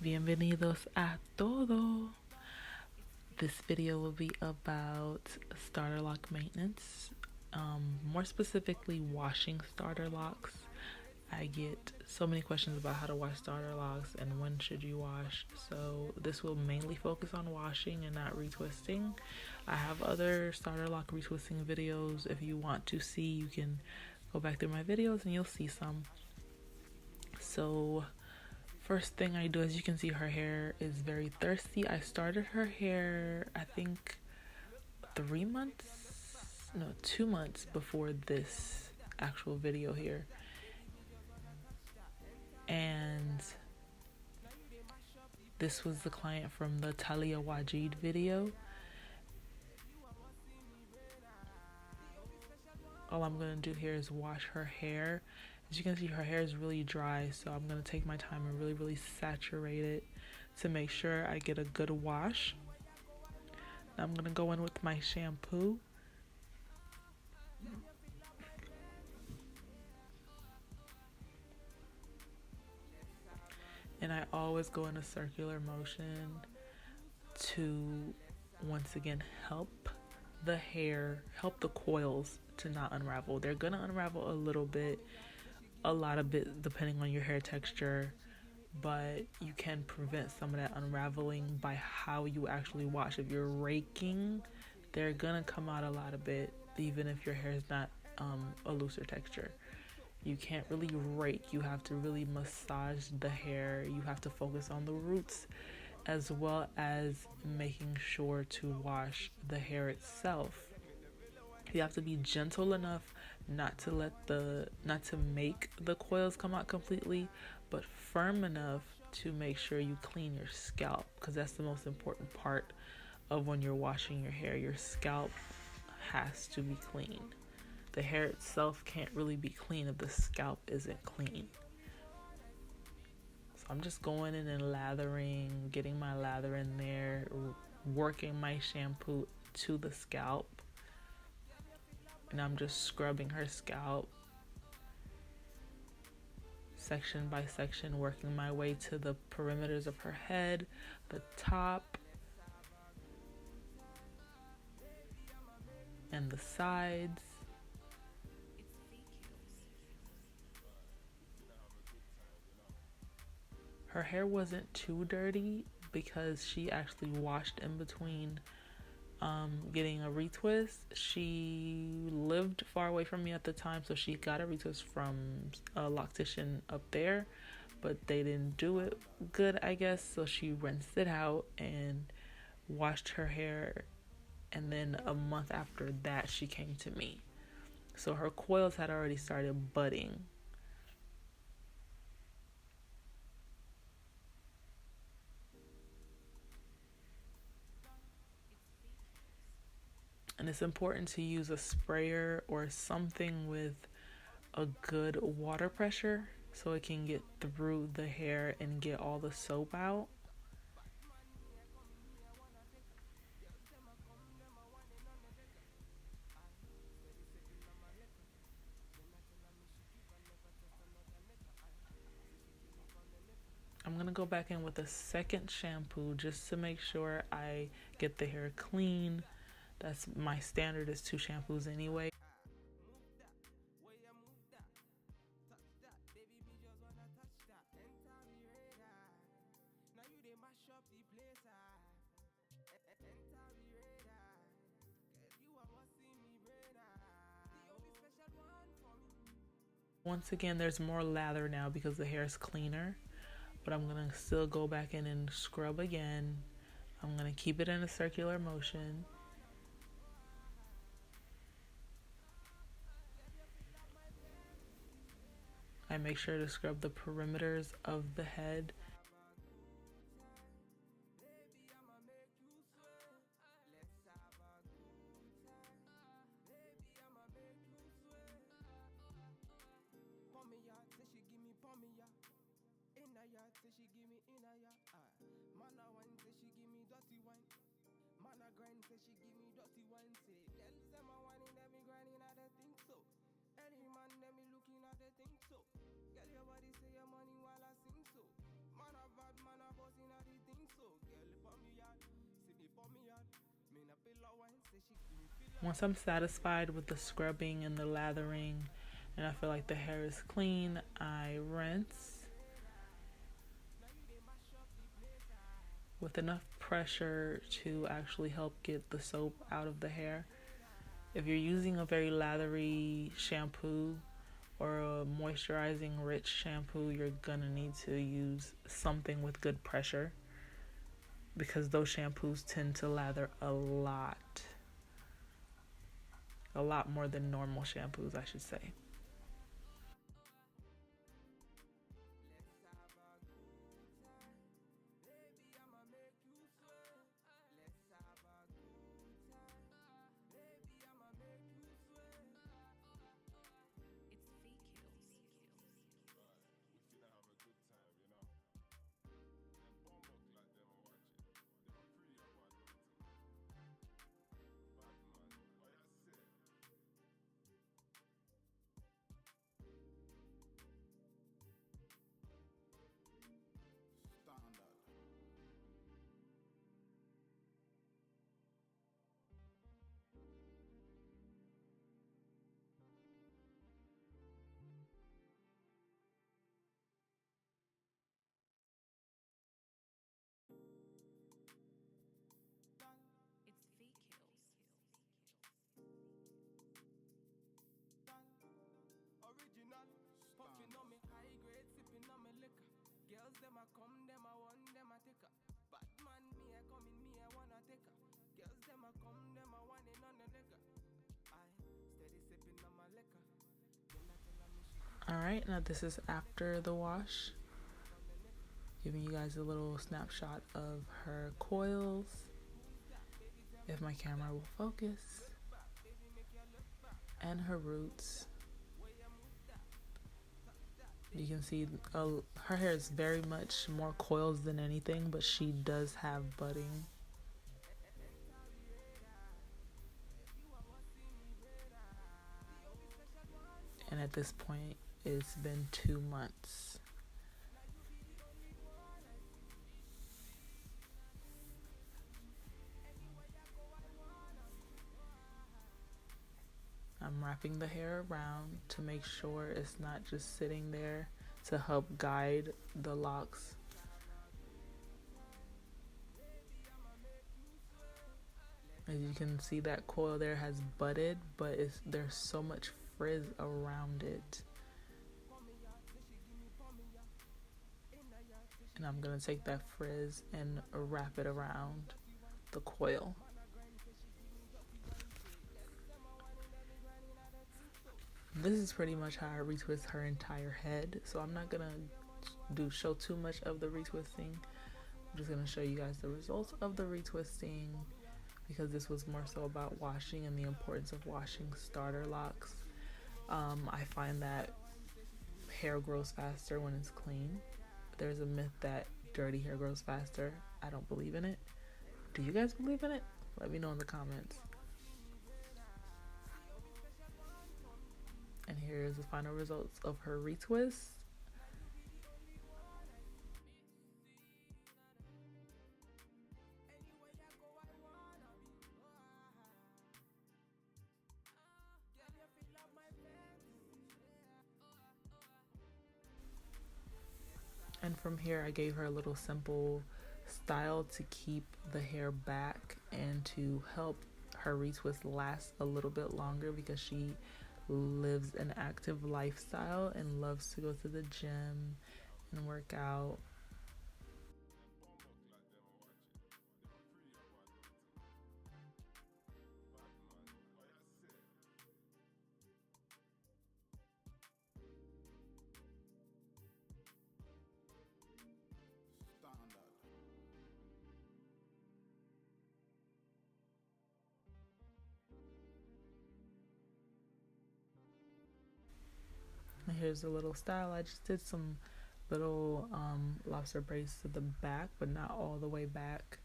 Bienvenidos a todo. This video will be about starter lock maintenance, more specifically washing starter locks. I get so many questions about how to wash starter locks and when should you wash, so this will mainly focus on washing and not retwisting. I have other starter lock retwisting videos. If you want to see, you can go back through my videos and you'll see some. So first thing I do, as you can see, her hair is very thirsty. I started her hair, I think 2 months before this actual video here. And this was the client from the Talia Wajid video. All I'm gonna do here is wash her hair. As you can see, her hair is really dry, so I'm gonna take my time and really saturate it to make sure I get a good wash. Now I'm gonna go in with my shampoo. And I always go in a circular motion to, once again, help the hair, help the coils to not unravel. They're gonna unravel a little bit, a lot of it depending on your hair texture, but you can prevent some of that unraveling by how you actually wash. If you're raking, they're gonna come out a lot of bit, even if your hair is not a looser texture. You can't really rake. You have to really massage the hair. You have to focus on the roots, as well as making sure to wash the hair itself. You have to be gentle enough not to make the coils come out completely, but firm enough to make sure you clean your scalp, because that's the most important part of when you're washing your hair. Your scalp has to be clean. The hair itself can't really be clean if the scalp isn't clean. So I'm just going in and lathering, getting my lather in there, working my shampoo to the scalp. And I'm just scrubbing her scalp section by section, working my way to the perimeters of her head, the top, and the sides. Her hair wasn't too dirty because she actually washed in between getting a retwist. She lived far away from me at the time, so she got a retwist from a loctician up there, but they didn't do it good, I guess, so she rinsed it out and washed her hair, and then a month after that she came to me. So her coils had already started budding. And it's important to use a sprayer or something with a good water pressure so it can get through the hair and get all the soap out. I'm gonna go back in with a second shampoo just to make sure I get the hair clean. That's my standard, is 2 shampoos anyway. Once again, there's more lather now because the hair is cleaner, but I'm gonna still go back in and scrub again. I'm gonna keep it in a circular motion. I make sure to scrub the perimeters of the head. Once I'm satisfied with the scrubbing and the lathering and I feel like the hair is clean, I rinse with enough pressure to actually help get the soap out of the hair. If you're using a very lathery shampoo or a moisturizing rich shampoo, you're gonna need to use something with good pressure because those shampoos tend to lather a lot more than normal shampoos, I should say. Alright, now this is after the wash. Giving you guys a little snapshot of her coils. If my camera will focus. And her roots. You can see her hair is very much more coils than anything, but she does have budding. And at this point, it's been 2 months. I'm wrapping the hair around to make sure it's not just sitting there to help guide the locks. As you can see, that coil there has budded, but there's so much frizz around it. And I'm gonna take that frizz and wrap it around the coil. This is pretty much how I retwist her entire head, so I'm not gonna show too much of the retwisting. I'm just gonna show you guys the results of the retwisting because this was more so about washing and the importance of washing starter locks. I find that hair grows faster when it's clean. There's a myth that dirty hair grows faster. I don't believe in it. Do you guys believe in it? Let me know in the comments. And here's the final results of her retwist. And from here, I gave her a little simple style to keep the hair back and to help her retwist last a little bit longer because she lives an active lifestyle and loves to go to the gym and work out. And here's a little style. I just did some little lobster braids to the back, but not all the way back.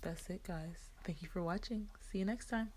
That's it, guys. Thank you for watching. See you next time.